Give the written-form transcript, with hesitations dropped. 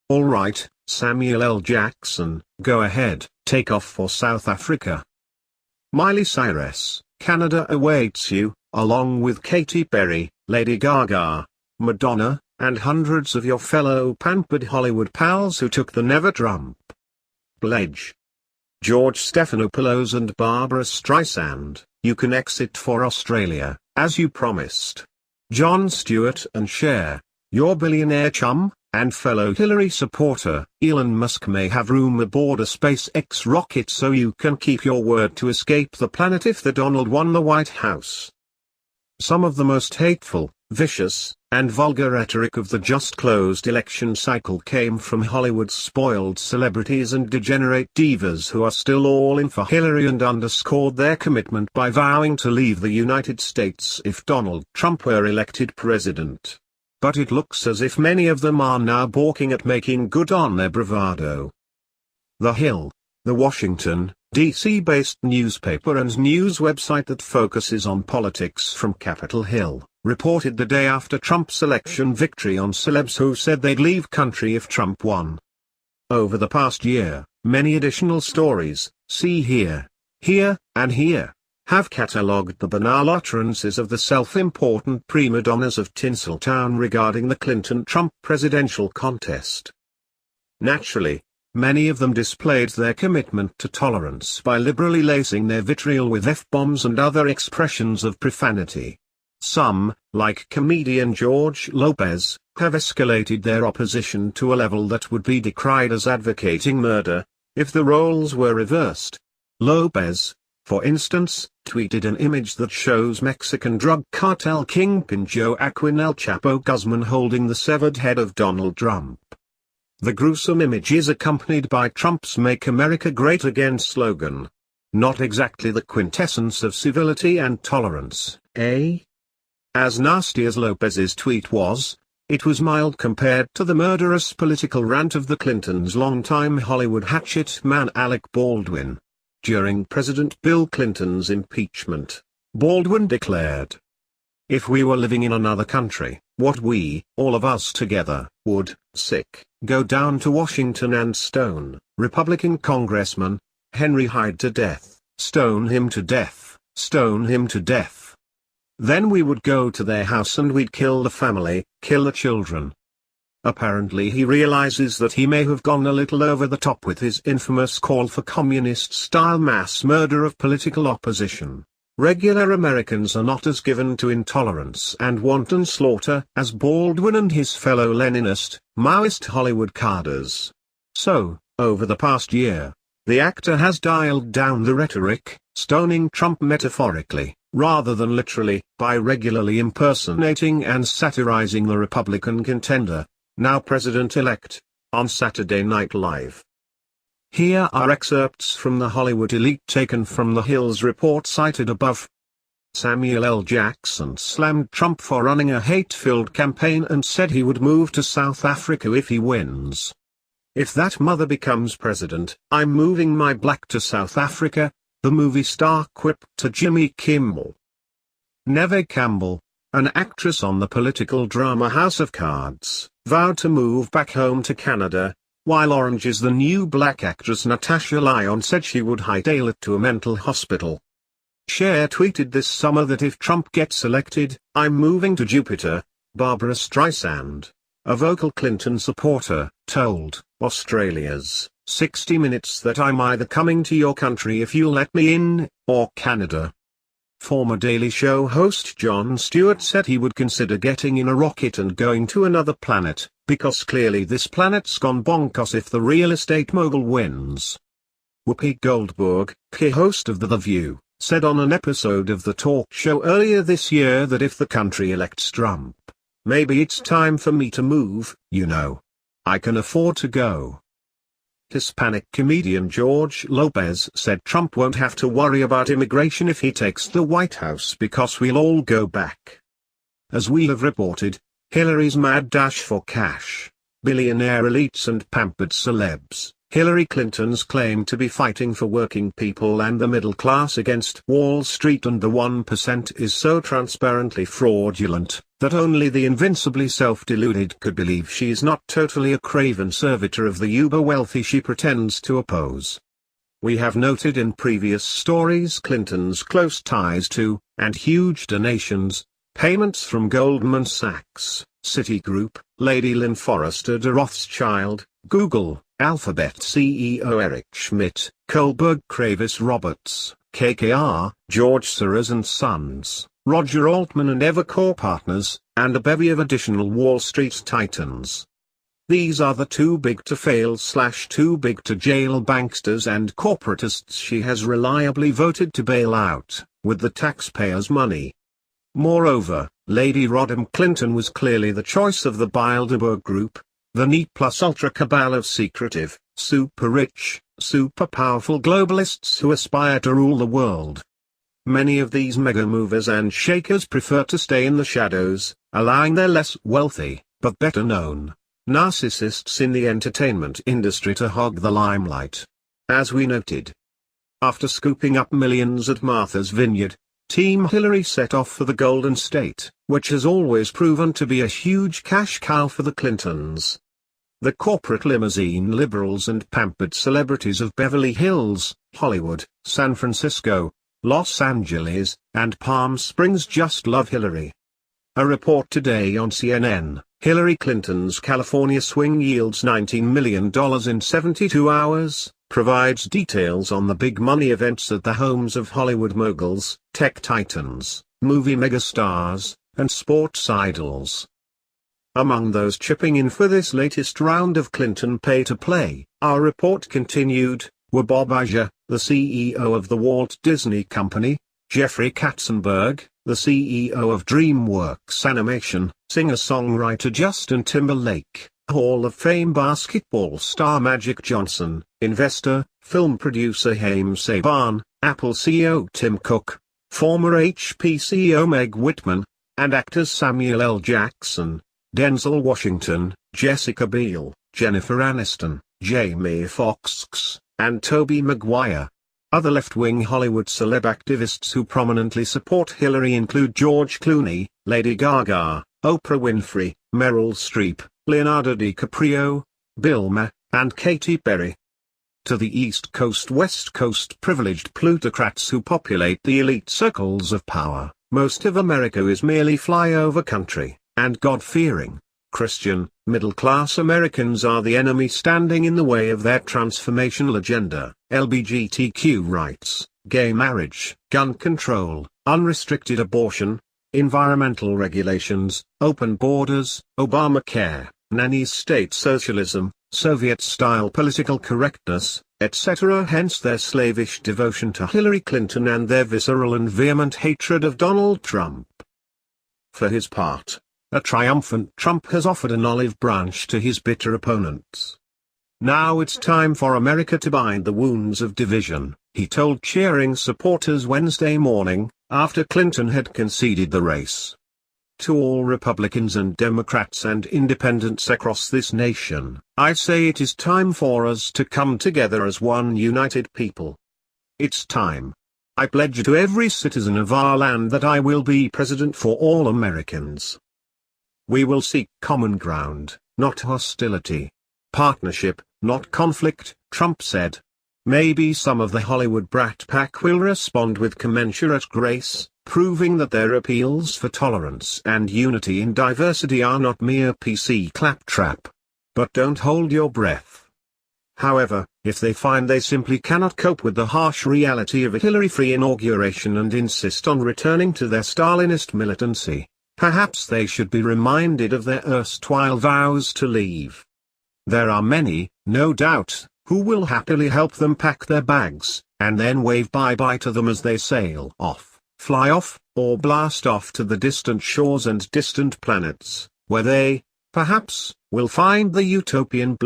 Alright, Samuel L. Jackson, go ahead, take off for South Africa. Miley Cyrus, Canada awaits you, along with Katy Perry, Lady Gaga, Madonna, and hundreds of your fellow pampered Hollywood pals who took the Never Trump pledge. George Stephanopoulos and Barbara Streisand, you can exit for Australia, as you promised. Jon Stewart and Cher, your billionaire chum, and fellow Hillary supporter, Elon Musk may have room aboard a SpaceX rocket so you can keep your word to escape the planet if the Donald won the White House. Some of the most hateful, vicious, and vulgar rhetoric of the just-closed election cycle came from Hollywood's spoiled celebrities and degenerate divas who are still all in for Hillary and underscored their commitment by vowing to leave the United States if Donald Trump were elected president. But it looks as if many of them are now balking at making good on their bravado. The Hill, the Washington, D.C.-based newspaper and news website that focuses on politics from Capitol Hill, reported the day after Trump's election victory on celebs who said they'd leave country if Trump won. Over the past year, many additional stories, see here, and here, have catalogued the banal utterances of the self-important prima donnas of Tinseltown regarding the Clinton-Trump presidential contest. Naturally, many of them displayed their commitment to tolerance by liberally lacing their vitriol with F-bombs and other expressions of profanity. Some, like comedian George Lopez, have escalated their opposition to a level that would be decried as advocating murder, if the roles were reversed. Lopez, for instance, tweeted an image that shows Mexican drug cartel kingpin Joaquin El Chapo Guzman holding the severed head of Donald Trump. The gruesome image is accompanied by Trump's Make America Great Again slogan. Not exactly the quintessence of civility and tolerance, eh? As nasty as Lopez's tweet was, it was mild compared to the murderous political rant of the Clintons' longtime Hollywood hatchet man Alec Baldwin. During President Bill Clinton's impeachment, Baldwin declared, "If we were living in another country, what we, all of us together, would, go down to Washington and stone, Republican Congressman, Henry Hyde to death, stone him to death, stone him to death. Then we would go to their house and we'd kill the family, kill the children." Apparently he realizes that he may have gone a little over the top with his infamous call for communist-style mass murder of political opposition. Regular Americans are not as given to intolerance and wanton slaughter as Baldwin and his fellow Leninist, Maoist Hollywood cadres. So, over the past year, the actor has dialed down the rhetoric, stoning Trump metaphorically, rather than literally, by regularly impersonating and satirizing the Republican contender, now president-elect, on Saturday Night Live. Here are excerpts from the Hollywood elite taken from the Hill's report cited above. Samuel L. Jackson slammed Trump for running a hate-filled campaign and said he would move to South Africa if he wins. "If that mother becomes president, I'm moving my black to South Africa," the movie star quipped to Jimmy Kimmel. Neve Campbell, an actress on the political drama House of Cards, vowed to move back home to Canada, while Orange is the New Black actress Natasha Lyonne said she would hightail it to a mental hospital. Cher tweeted this summer that if Trump gets elected, I'm moving to Jupiter. Barbara Streisand, a vocal Clinton supporter, told Australia's 60 Minutes that I'm either coming to your country if you'll let me in, or Canada. Former Daily Show host Jon Stewart said he would consider getting in a rocket and going to another planet, because clearly this planet's gone bonkers if the real estate mogul wins. Whoopi Goldberg, host of The View, said on an episode of the talk show earlier this year that if the country elects Trump, maybe it's time for me to move, you know. I can afford to go. Hispanic comedian George Lopez said Trump won't have to worry about immigration if he takes the White House because we'll all go back. As we have reported, Hillary's mad dash for cash, billionaire elites and pampered celebs, Hillary Clinton's claim to be fighting for working people and the middle class against Wall Street and the 1% is so transparently fraudulent, that only the invincibly self-deluded could believe she is not totally a craven servitor of the uber-wealthy she pretends to oppose. We have noted in previous stories Clinton's close ties to, and huge donations, payments from Goldman Sachs, Citigroup, Lady Lynn Forrester de Rothschild, Google, Alphabet CEO Eric Schmidt, Kohlberg Kravis Roberts, KKR, George Soros & Sons, Roger Altman and Evercore Partners, and a bevy of additional Wall Street titans. These are the too big to fail / too big to jail banksters and corporatists she has reliably voted to bail out, with the taxpayers' money. Moreover, Lady Rodham Clinton was clearly the choice of the Bilderberg Group, the neat plus ultra cabal of secretive, super rich, super powerful globalists who aspire to rule the world. Many of these mega movers and shakers prefer to stay in the shadows, allowing their less wealthy, but better known, narcissists in the entertainment industry to hog the limelight. As we noted, after scooping up millions at Martha's Vineyard, Team Hillary set off for the Golden State, which has always proven to be a huge cash cow for the Clintons. The corporate limousine liberals and pampered celebrities of Beverly Hills, Hollywood, San Francisco, Los Angeles, and Palm Springs just love Hillary. A report today on CNN, Hillary Clinton's California swing yields $19 million in 72 hours, provides details on the big money events at the homes of Hollywood moguls, tech titans, movie megastars, and sports idols. Among those chipping in for this latest round of Clinton pay-to-play, our report continued, were Bob Iger, the CEO of the Walt Disney Company, Jeffrey Katzenberg, the CEO of DreamWorks Animation, singer-songwriter Justin Timberlake, Hall of Fame basketball star Magic Johnson, investor, film producer Haim Saban, Apple CEO Tim Cook, former HP CEO Meg Whitman, and actors Samuel L. Jackson, Denzel Washington, Jessica Biel, Jennifer Aniston, Jamie Foxx, and Tobey Maguire. Other left-wing Hollywood celeb activists who prominently support Hillary include George Clooney, Lady Gaga, Oprah Winfrey, Meryl Streep, Leonardo DiCaprio, Bill Maher, and Katy Perry. To the East Coast-West Coast privileged plutocrats who populate the elite circles of power, most of America is merely flyover country, and God-fearing, Christian, middle-class Americans are the enemy standing in the way of their transformational agenda. LGBTQ rights, gay marriage, gun control, unrestricted abortion, environmental regulations, open borders, Obamacare, nanny state socialism, Soviet-style political correctness, etc. Hence their slavish devotion to Hillary Clinton and their visceral and vehement hatred of Donald Trump. For his part, a triumphant Trump has offered an olive branch to his bitter opponents. Now it's time for America to bind the wounds of division, he told cheering supporters Wednesday morning, after Clinton had conceded the race. To all Republicans and Democrats and independents across this nation, I say it is time for us to come together as one united people. It's time. I pledge to every citizen of our land that I will be president for all Americans. We will seek common ground, not hostility. Partnership, not conflict, Trump said. Maybe some of the Hollywood brat pack will respond with commensurate grace, proving that their appeals for tolerance and unity in diversity are not mere PC claptrap. But don't hold your breath. However, if they find they simply cannot cope with the harsh reality of a Hillary-free inauguration and insist on returning to their Stalinist militancy, perhaps they should be reminded of their erstwhile vows to leave. There are many, no doubt, who will happily help them pack their bags, and then wave bye-bye to them as they sail off, fly off, or blast off to the distant shores and distant planets, where they, perhaps, will find the utopian bliss